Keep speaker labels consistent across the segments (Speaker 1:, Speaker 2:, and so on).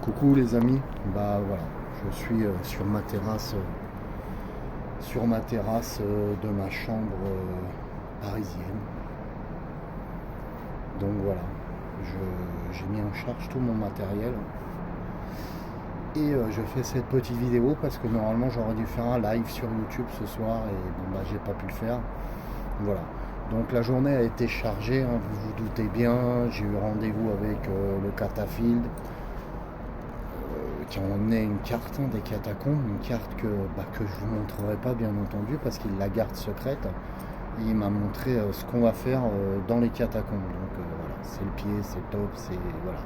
Speaker 1: Coucou les amis, bah voilà, je suis sur ma terrasse de ma chambre parisienne. Donc voilà, j'ai mis en charge tout mon matériel et je fais cette petite vidéo parce que normalement j'aurais dû faire un live sur YouTube ce soir et bon bah j'ai pas pu le faire. Voilà. Donc la journée a été chargée, hein, vous vous doutez bien, j'ai eu rendez-vous avec le Catafield qui ont emmené une carte des catacombes, une carte que je vous montrerai pas bien entendu parce qu'il la garde secrète. Et il m'a montré ce qu'on va faire dans les catacombes. Donc voilà, c'est le pied, c'est le top, c'est voilà.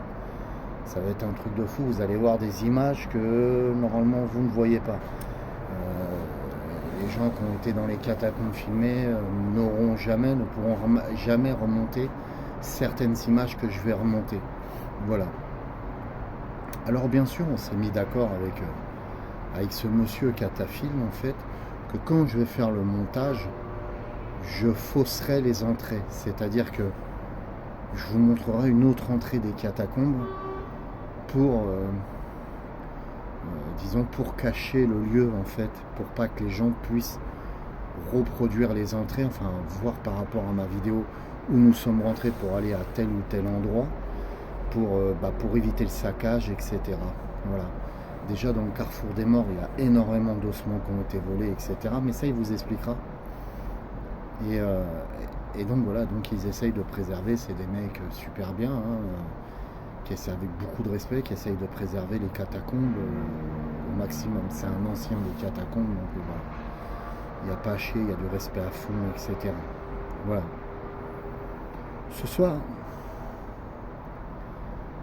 Speaker 1: Ça va être un truc de fou, vous allez voir des images que normalement vous ne voyez pas. Les gens qui ont été dans les catacombes filmées ne pourront jamais remonter certaines images que je vais remonter. Voilà. Alors bien sûr, on s'est mis d'accord avec ce monsieur Catafilm en fait, que quand je vais faire le montage, je fausserai les entrées. C'est-à-dire que je vous montrerai une autre entrée des catacombes pour, disons, pour cacher le lieu en fait, pour pas que les gens puissent reproduire les entrées, enfin voir par rapport à ma vidéo où nous sommes rentrés pour aller à tel ou tel endroit. Pour éviter le saccage, etc. Voilà. Déjà dans le carrefour des morts, il y a énormément d'ossements qui ont été volés, etc. Mais ça, il vous expliquera. Et donc voilà, donc ils essayent de préserver, c'est des mecs super bien, hein, qui essaient avec beaucoup de respect, qui essayent de préserver les catacombes au maximum. C'est un ancien des catacombes, donc voilà. Il n'y a pas à chier, il y a du respect à fond, etc. Voilà. Ce soir,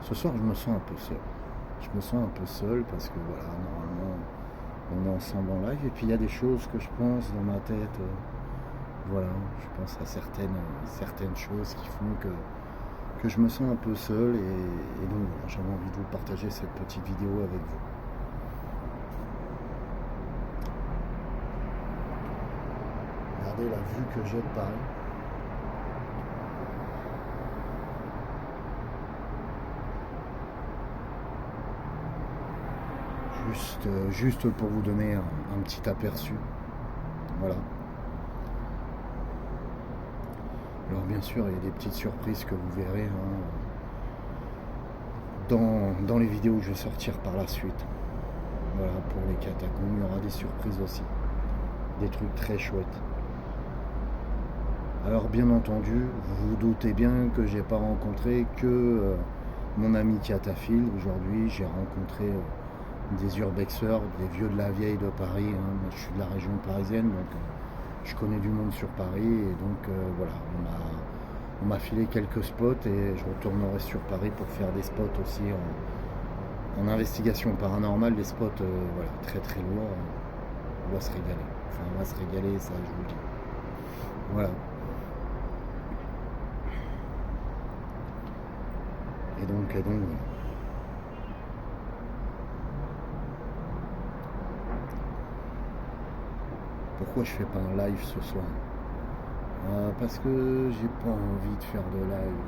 Speaker 1: je me sens un peu seul. Je me sens un peu seul parce que voilà, normalement, on est ensemble en live. Et puis il y a des choses que je pense dans ma tête. Voilà, je pense à certaines choses qui font que je me sens un peu seul. Et donc voilà, j'avais envie de vous partager cette petite vidéo avec vous. Regardez la vue que j'ai de Paris. Juste pour vous donner un petit aperçu. Voilà. Alors bien sûr, il y a des petites surprises que vous verrez hein, dans les vidéos que je vais sortir par la suite. Voilà, pour les catacombes, il y aura des surprises aussi. Des trucs très chouettes. Alors bien entendu, vous vous doutez bien que j'ai pas rencontré que mon ami Catafield. Aujourd'hui, j'ai rencontré des urbexeurs, des vieux de la vieille de Paris. Hein. Moi, je suis de la région parisienne, donc je connais du monde sur Paris. Et donc voilà, on m'a filé quelques spots et je retournerai sur Paris pour faire des spots aussi en investigation paranormale. Des spots voilà, très très lourds. On va se régaler. Enfin, on va se régaler, ça je vous le dis. Voilà. Et donc voilà. Pourquoi je fais pas un live ce soir? Parce que j'ai pas envie de faire de live.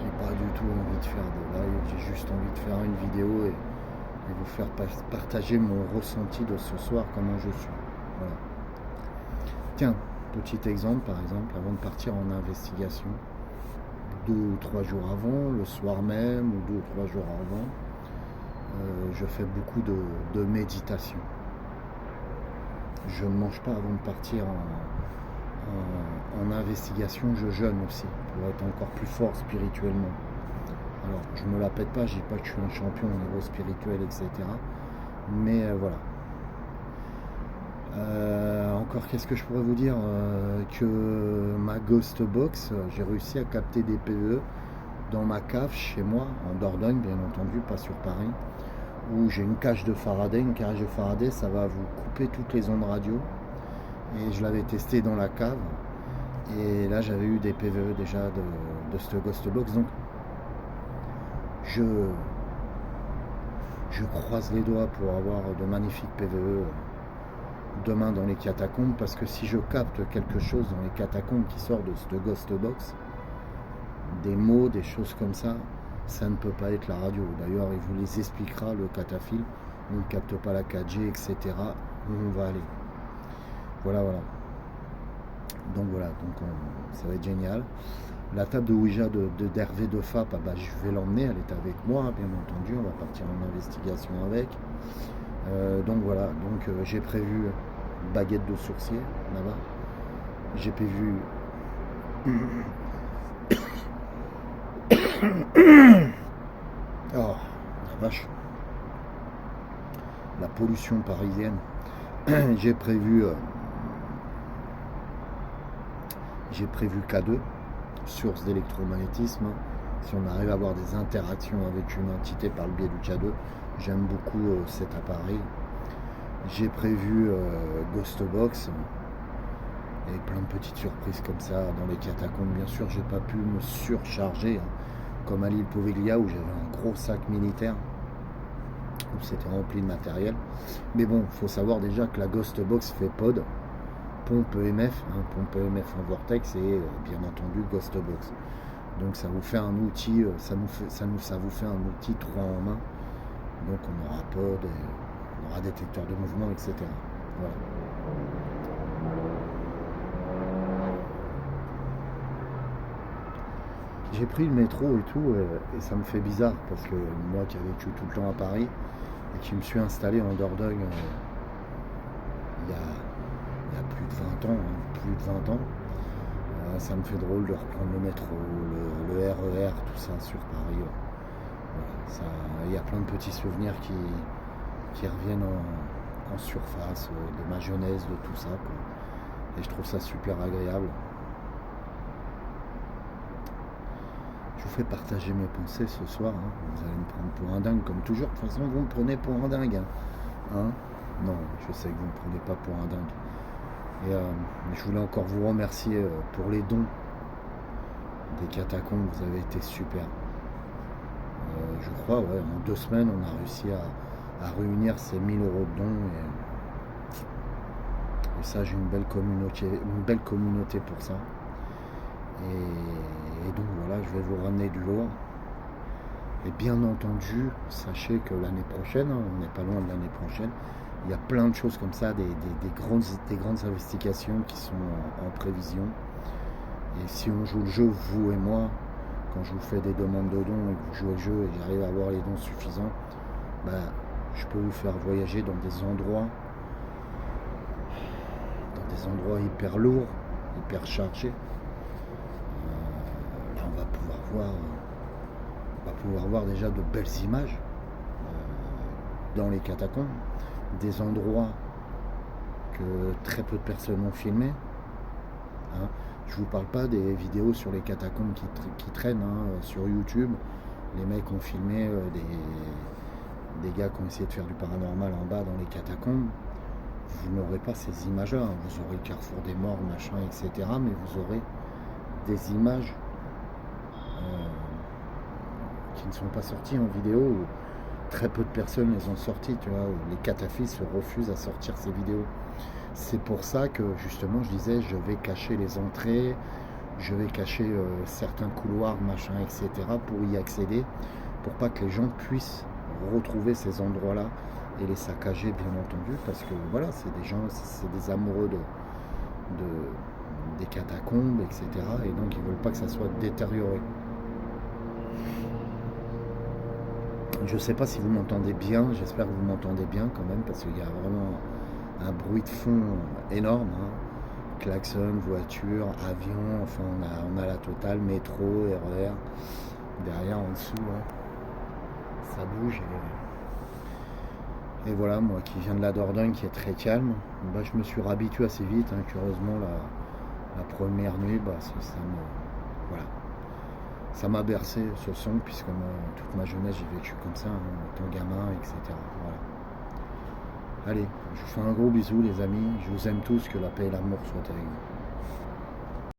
Speaker 1: J'ai pas du tout envie de faire de live. J'ai juste envie de faire une vidéo et vous faire partager mon ressenti de ce soir, comment je suis. Voilà. Tiens, petit exemple par exemple, avant de partir en investigation, 2 ou 3 jours avant, le soir même, ou 2 ou 3 jours avant, je fais beaucoup de méditation. Je ne mange pas avant de partir en investigation, je jeûne aussi, pour être encore plus fort spirituellement. Alors, je me la pète pas, je dis pas que je suis un champion au niveau spirituel, etc. Mais voilà. Encore, qu'est-ce que je pourrais vous dire que ma Ghost Box, j'ai réussi à capter des PVE dans ma cave chez moi, en Dordogne, bien entendu, pas sur Paris, où j'ai une cage de Faraday. Une cage de Faraday, ça va vous couper toutes les ondes radio. Et je l'avais testé dans la cave. Et là, j'avais eu des PVE déjà de ce Ghost Box. Donc, je croise les doigts pour avoir de magnifiques PVE demain dans les catacombes, parce que si je capte quelque chose dans les catacombes qui sort de ce Ghost Box, des mots, des choses comme ça, ça ne peut pas être la radio. D'ailleurs, il vous les expliquera, le catafil. On ne capte pas la 4G, etc. Où on va aller. Voilà. Donc voilà, ça va être génial. La table de Ouija d'Hervé de FAP, je vais l'emmener, elle est avec moi, bien entendu. On va partir en investigation avec. Donc voilà, j'ai prévu baguette de sourcier là-bas. J'ai prévu oh la vache, la pollution parisienne. J'ai prévu K2, source d'électromagnétisme. Si on arrive à avoir des interactions avec une entité par le biais du K2, j'aime beaucoup cet appareil. J'ai prévu Ghostbox et plein de petites surprises comme ça dans les catacombes. Bien sûr, j'ai pas pu me surcharger comme à l'île Poveglia où j'avais un gros sac militaire où c'était rempli de matériel. Mais bon, il faut savoir déjà que la Ghostbox fait pod, pompe EMF, pompe EMF en vortex et bien entendu Ghostbox. Donc ça vous fait un outil, ça vous fait un outil 3 en main. Donc on aura pod, on aura détecteur de mouvement, etc. Voilà. J'ai pris le métro et tout, et ça me fait bizarre parce que moi qui ai vécu tout le temps à Paris et qui me suis installé en Dordogne il y a plus de 20 ans, ça me fait drôle de reprendre le métro, le RER, tout ça sur Paris. Voilà, il y a plein de petits souvenirs qui reviennent en surface de ma jeunesse, de tout ça, quoi. Et je trouve ça super agréable. Je vous fais partager mes pensées ce soir. Vous allez me prendre pour un dingue comme toujours. De toute façon, vous me prenez pour un dingue. Non, je sais que vous ne me prenez pas pour un dingue. Et je voulais encore vous remercier pour les dons des catacombes. Vous avez été super. Je crois, en 2 semaines, on a réussi à réunir ces 1000 € de dons. Et ça, j'ai une belle communauté pour ça. Et donc voilà, je vais vous ramener du lourd. Et bien entendu, sachez que l'année prochaine, on n'est pas loin de l'année prochaine, il y a plein de choses comme ça, des grandes investigations qui sont en prévision. Et si on joue le jeu, vous et moi, quand je vous fais des demandes de dons et que vous jouez le jeu et j'arrive à avoir les dons suffisants, je peux vous faire voyager dans des endroits hyper lourds, hyper chargés. Là, on va pouvoir voir déjà de belles images dans les catacombes, des endroits que très peu de personnes ont filmés. Je vous parle pas des vidéos sur les catacombes qui traînent sur YouTube. Les mecs ont filmé des gars qui ont essayé de faire du paranormal en bas dans les catacombes. Vous n'aurez pas ces images-là. Vous aurez le carrefour des morts, machin, etc. Mais vous aurez des images qui ne sont pas sorties en vidéo. Où très peu de personnes les ont sorties. Tu vois, les cataphiles se refusent à sortir ces vidéos. C'est pour ça que justement je disais je vais cacher les entrées, je vais cacher certains couloirs, machin, etc. pour y accéder, pour pas que les gens puissent retrouver ces endroits-là et les saccager, bien entendu, parce que voilà, c'est des gens, c'est des amoureux des catacombes, etc. Et donc ils veulent pas que ça soit détérioré. Je sais pas si vous m'entendez bien, j'espère que vous m'entendez bien quand même, parce qu'il y a vraiment un bruit de fond énorme, klaxon, voiture, avion, enfin on a la totale, métro, RER, derrière en dessous, ça bouge. Et voilà, moi qui viens de la Dordogne, qui est très calme, je me suis réhabitué assez vite, curieusement la première nuit, ça m'a bercé ce son, puisque moi, toute ma jeunesse j'ai vécu comme ça, étant gamin, etc. Voilà. Allez, je vous fais un gros bisou les amis, je vous aime tous, que la paix et l'amour soient avec vous.